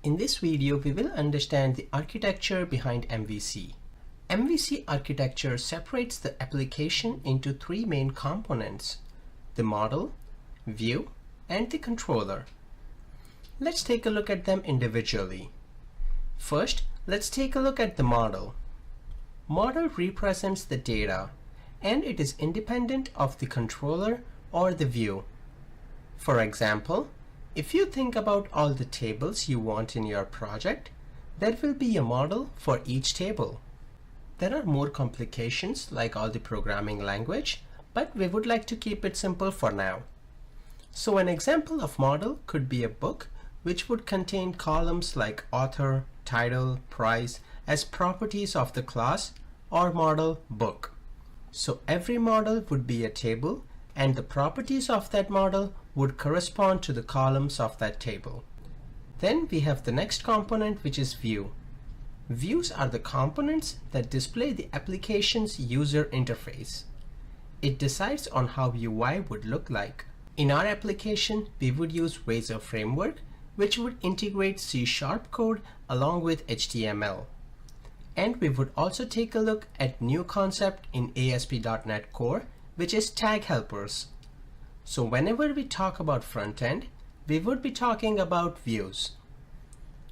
In this video, we will understand the architecture behind MVC. MVC architecture separates the application into three main components: the model, view, and the controller. Let's take a look at them individually. First, let's take a look at the model. Model represents the data, and it is independent of the controller or the view. For example, if you think about all the tables you want in your project, there will be a model for each table. There are more complications like all the programming language, but we would like to keep it simple for now. So an example of model could be a book which would contain columns like author, title, price as properties of the class or model book. So every model would be a table, and the properties of that model would correspond to the columns of that table. Then we have the next component, which is view. Views are the components that display the application's user interface. It decides on how UI would look like. In our application, we would use Razor framework, which would integrate C# code along with HTML. And we would also take a look at new concept in ASP.NET Core, which is tag helpers. So whenever we talk about front end, we would be talking about views.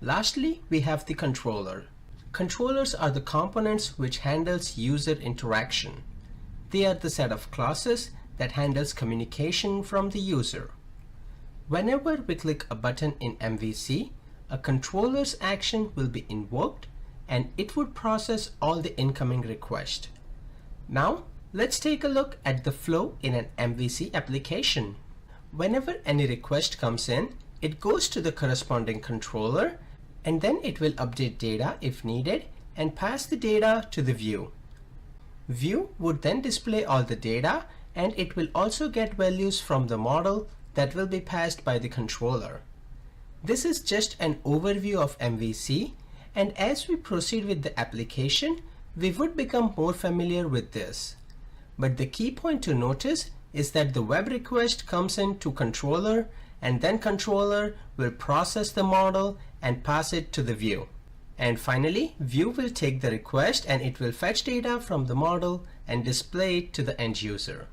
Lastly, we have the controller. Controllers are the components which handles user interaction. They are the set of classes that handles communication from the user. Whenever we click a button in MVC, a controller's action will be invoked and it would process all the incoming requests. Now, let's take a look at the flow in an MVC application. Whenever any request comes in, it goes to the corresponding controller, and then it will update data if needed and pass the data to the view. View would then display all the data, and it will also get values from the model that will be passed by the controller. This is just an overview of MVC, and as we proceed with the application, we would become more familiar with this. But the key point to notice is that the web request comes in to controller, and then controller will process the model and pass it to the view. And finally, view will take the request and it will fetch data from the model and display it to the end user.